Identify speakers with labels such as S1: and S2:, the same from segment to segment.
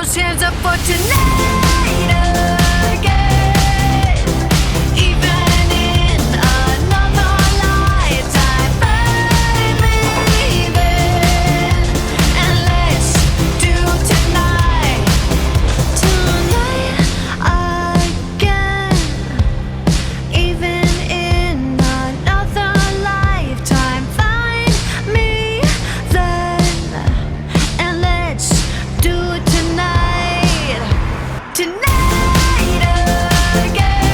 S1: those hands up for tonight again. Even in another lifetime, find me there. And let's do tonight again. Even in another lifetime, find me then. And let's do it tonight. Tonight again.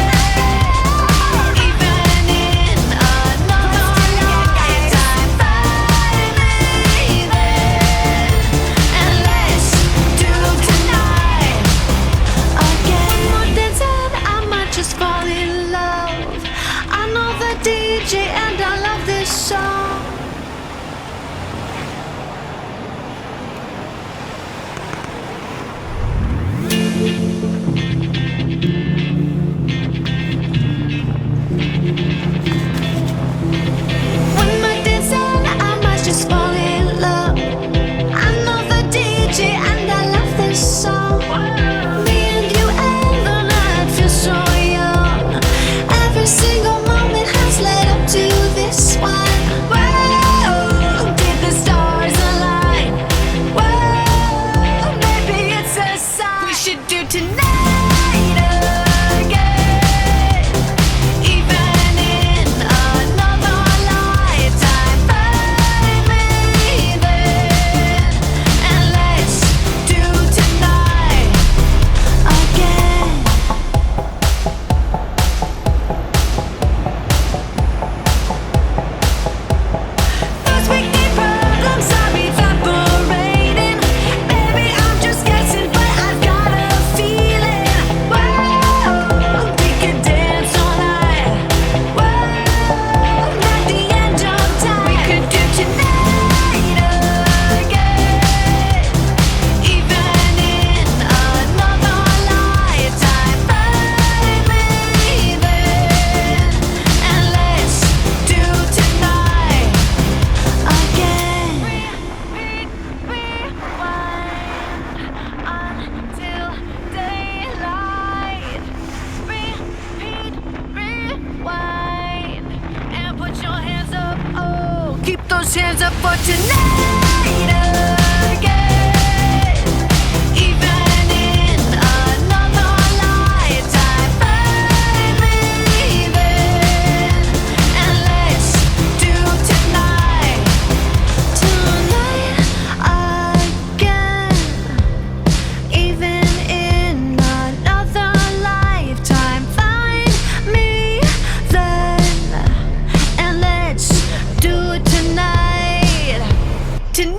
S1: Even in another lifetime, find me then. And let's do tonight again. One more dance and I might just fall in love. I know the DJ and I love this song. One more dance and I might just fall in love. I know the DJ and I love this song. Me and you and the night feel so young. Every single moment has led up to this one. Whoa, did the stars align? Whoa, maybe it's a sign. We should do tonight again. Even in another lifetime, find me then. And let's do tonight again. Those wicked problems are evaporating. Baby, I'm just guessing, but I've got a feeling. Whoa, we could dance all night. Whoa, not the end of time. We could do tonight again. Even in another lifetime, find me then. And let's do tonight again. Rewind until daylight. Repeat, rewind, and put your hands up. Oh, keep those hands up for tonight again. Even in another lifetime, find me then. And let's do tonight again. Even in another lifetime, find me then. And let's do it tonight. Tonight.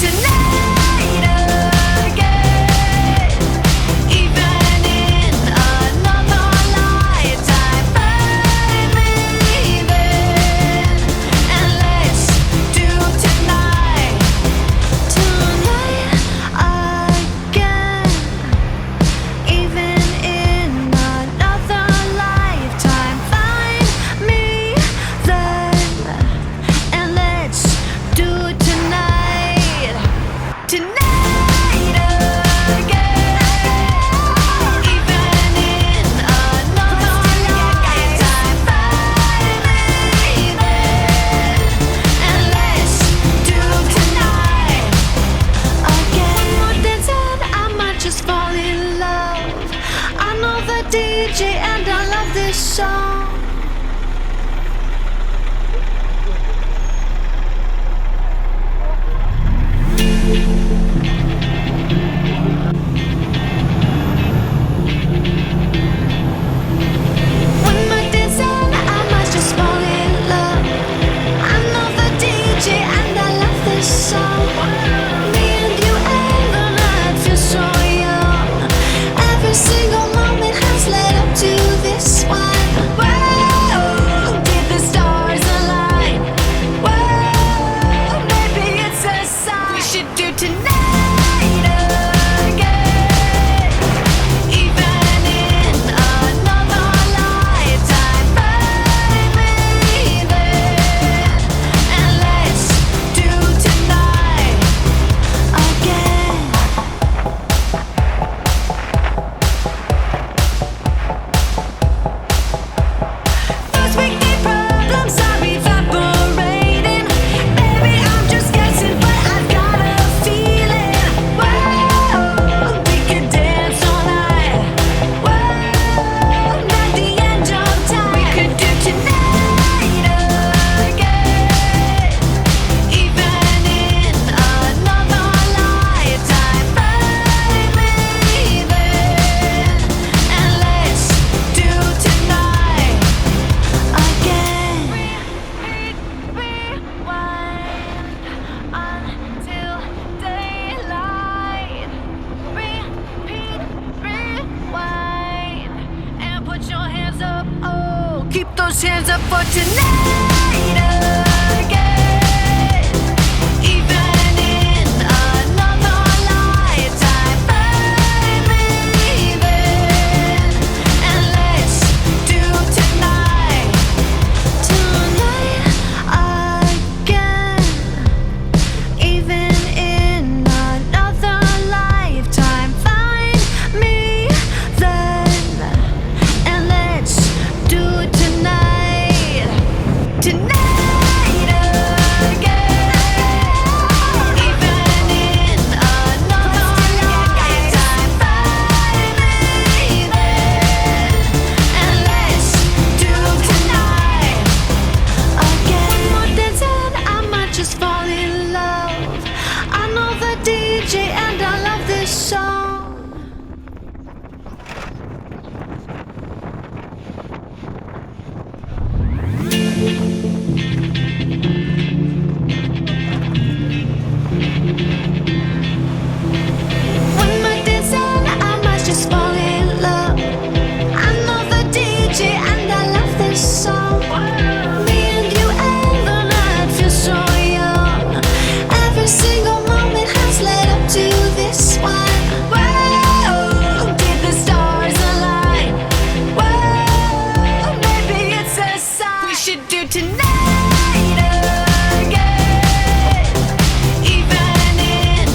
S1: tonight again. Even in another lifetime, find me then, and let's do tonight again. Even in another lifetime, find me then, and let's do tonight again. Even in another lifetime, find me then, and let's do tonight again. One more dance and I might just fall in love. I know the DJ and I love this song. One more dance and I might just fall in love. I know the DJ and I love this song. Me and you and the night feel so young. Every single moment has led up to this one. Whoa, did the stars align? Whoa, maybe it's a sign. We should do tonight again. Even in another lifetime, find me then, and let's do tonight again. First weekday problems are evaporating. Maybe I'm just guessing, but I've got a feeling. Whoa, we could dance all night. Whoa, not the end of time. We could do tonight again. Even in another lifetime, find me then, and let's do tonight again. Rewind until daylight. Repeat, rewind, and put your hands up. Oh, keep those hands up for tonight again. Even in another lifetime, find me then, and let's do tonight again. Even in another lifetime, find me then, and let's do tonight again. Even in another lifetime, find me then, and let's do tonight again. One more dance and I might just fall in love. I know the DJ and I love this song. One more dance and I might just fall in love. I know the DJ and I love this song. Me and you and the night feel so young. Every single moment has led up to this one. Whoa, did the stars align? Whoa, maybe it's a sign. We should do tonight again. Even in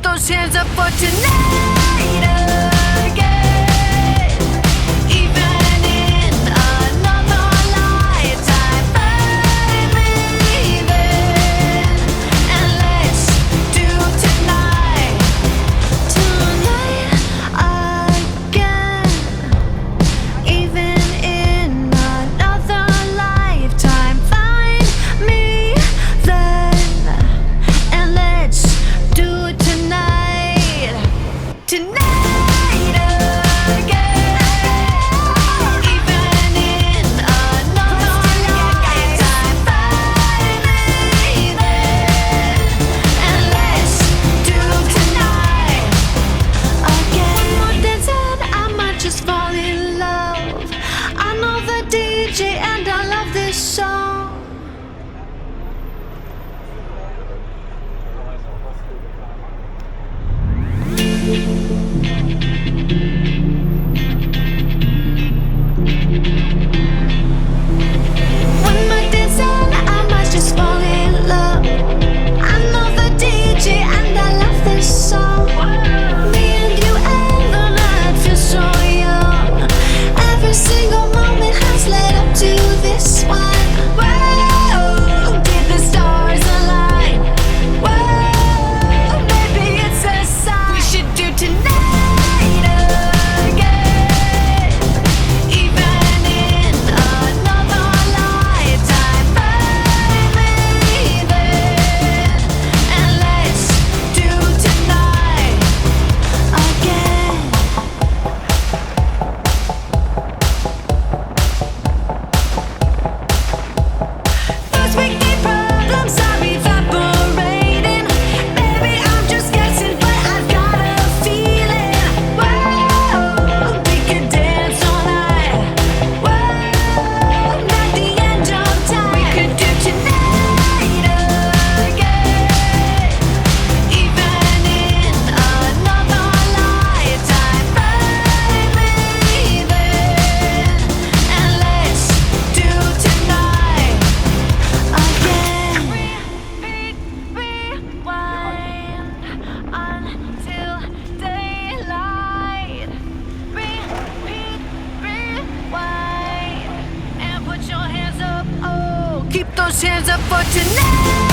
S1: those hands up for tonight again. Even in another lifetime, find me there. And let's do tonight again. Even in another lifetime, find me then. And let's do it tonight again. Even in another lifetime, find me then. And let's do tonight again. One more dance and I might just fall in love. I know the DJ and I love this song. One more dance and I might just fall in love. I know the DJ and I love this song. Me and you and the night feel so young. Every single moment has led up to this one. Whoa, did the stars align? Whoa, maybe it's a sign. We should do tonight again. Even in another lifetime, find me there. And let's do tonight again. Those weekday problems are evaporating. Maybe I'm just guessing, but I've got a feeling. Whoa, we could dance all night. Whoa, not the end of time. We could do tonight again. Even in another lifetime, find me there. And let's do tonight again. Rewind until daylight. Rewind and put your hands up. Oh, keep those hands up for tonight.